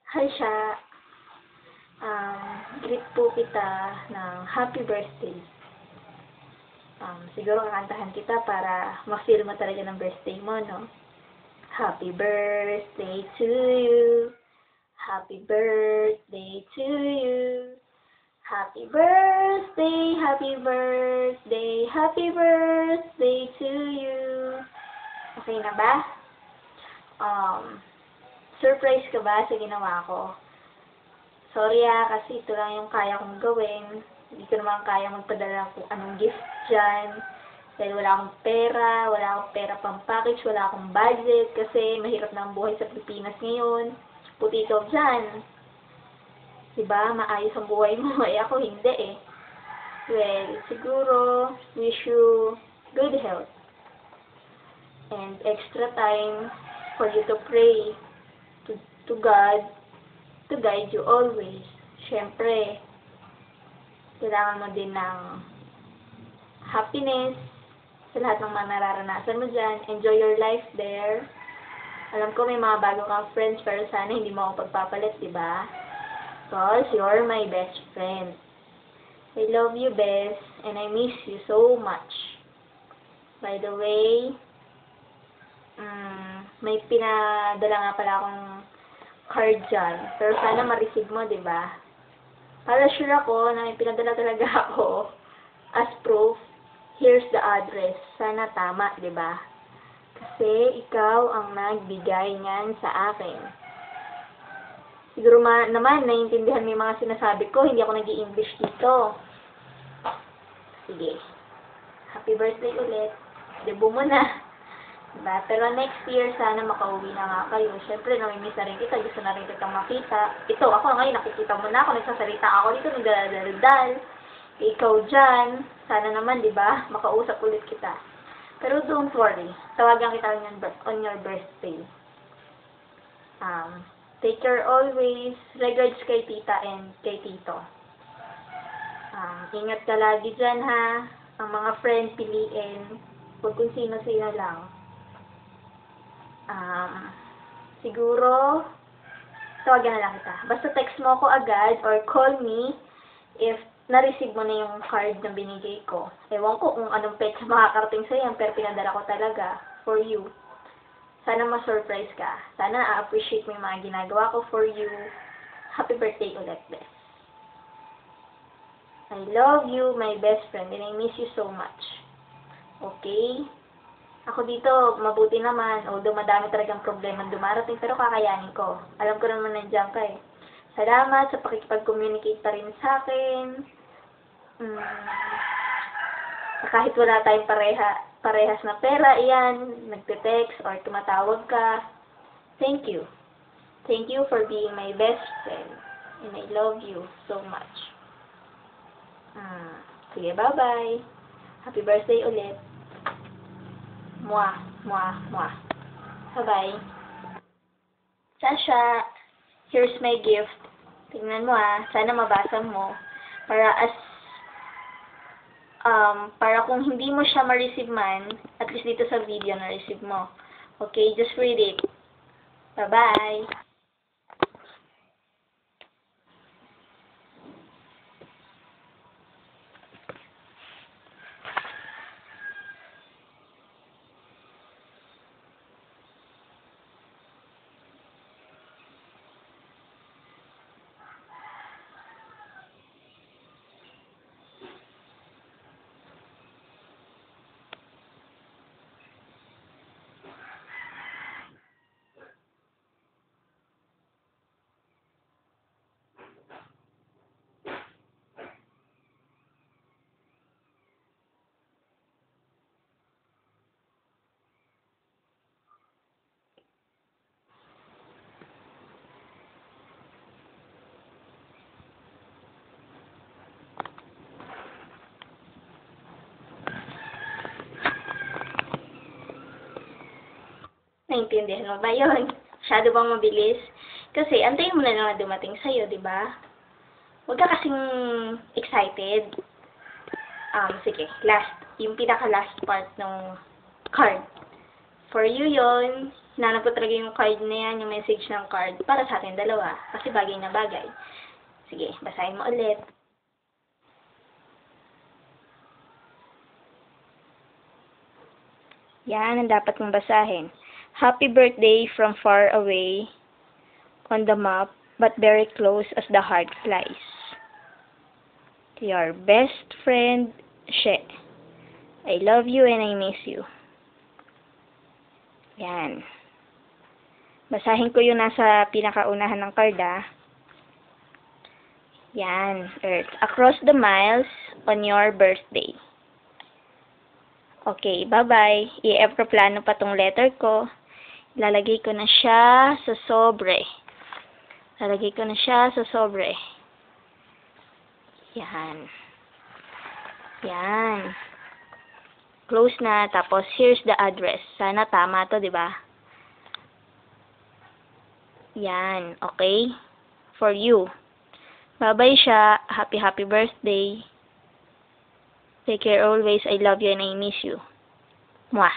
Hi siya. Greet po kita ng happy birthday. Siguro kakantahan kita para ma-feel mo talaga ng birthday mo, no? Happy birthday to you. Happy birthday to you. Happy birthday, happy birthday, happy birthday to you. Okay na ba? Surprise ka ba sa ginawa ko? Sorry kasi ito lang yung kaya kong gawin. Hindi ko naman kaya magpadala kung anong gift dyan. Dahil wala akong pera pang package, wala akong budget, kasi mahirap na ang buhay sa Pilipinas ngayon. Puti ikaw dyan. Diba? Maayos ang buhay mo. Ako hindi eh. Well, siguro, wish you good health. And extra time for you to pray to God to guide you always. Siyempre, kailangan mo din ng happiness sa lahat ng mga nararanasan mo dyan. Enjoy your life there. Alam ko may mga bago kang friends, pero sana hindi mo ako pagpapalit, diba? Because you're my best friend. I love you, Bes, and I miss you so much. By the way, may pinadala nga pala akong card dyan. Pero sana ma-receive mo, diba? Para sure ako na may pinadala talaga ako as proof. Here's the address. Sana tama, diba? Kasi ikaw ang nagbigay niyan sa akin. Siguro naman, naiintindihan mo yung mga sinasabi ko. Hindi ako nag-i-English dito. Sige. Happy birthday ulit. Debo mo na. Diba? Pero next year, sana makauwi na nga kayo. Siyempre, namimiss na rin kita. Gusto na rin kitang makita. Ito, ako ngayon, nakikita mo na ako. Nagsasalita ako dito, nagdadaldal. Ikaw dyan. Sana naman, diba? Makausap ulit kita. Pero don't worry. Tawagan kita on your birthday. Take care always. Regards kay tita and kay tito. Ingat ka lagi dyan, ha? Ang mga friend, piliin. Huwag kung sino-sino lang. Siguro, tawagan na lang kita. Basta text mo ako agad or call me if na-receive mo na yung card na binigay ko. Ewan ko kung anong petsa makakarating sa'yo, pero pinadala ko talaga for you. Sana ma-surprise ka. Sana na-appreciate mo yung mga ginagawa ko for you. Happy birthday ulit, Bes. I love you, my best friend, and I miss you so much. Okay? Ako dito, mabuti naman, although madami talagang problema dumarating, pero kakayanin ko. Alam ko naman nandiyan ka eh. Salamat sa pakikipag-communicate pa rin sa akin. Kahit wala tayong parehas na pera, iyan, nagte-text or tumatawag ka. Thank you. Thank you for being my best friend. And I love you so much. Sige, bye-bye. Happy birthday ulit. Mwah, mwah, mwah. Bye-bye. Sasha, here's my gift. Tingnan mo sana mabasa mo. Para kung hindi mo siya ma-receive man, at least dito sa video na-receive mo. Okay, just read it. Bye-bye. Naintindihan mo ba yun? Masyado bang mabilis? Kasi, antayin mo na lang na dumating sa'yo, di ba? Huwag ka kasing excited. Sige, last. Yung pinaka-last part ng card. For you yon. Hinanap ko talaga yung card na yan, yung message ng card, para sa atin dalawa. Kasi bagay na bagay. Sige, basahin mo ulit. Yan ang dapat mong basahin. Happy birthday from far away on the map, but very close as the heart flies. To your best friend, She. I love you and I miss you. Yan. Basahin ko yung nasa pinakaunahan ng card, ah. Yan, Earth. Across the miles on your birthday. Okay, bye-bye. I-eproplano pa tong letter ko. Lalagay ko na siya sa sobre. Lalagay ko na siya sa sobre. Yan. Yan. Close na. Tapos, here's the address. Sana tama to, di ba? Yan. Okay? For you. Bye-bye siya. Happy, happy birthday. Take care always. I love you and I miss you. Mwah.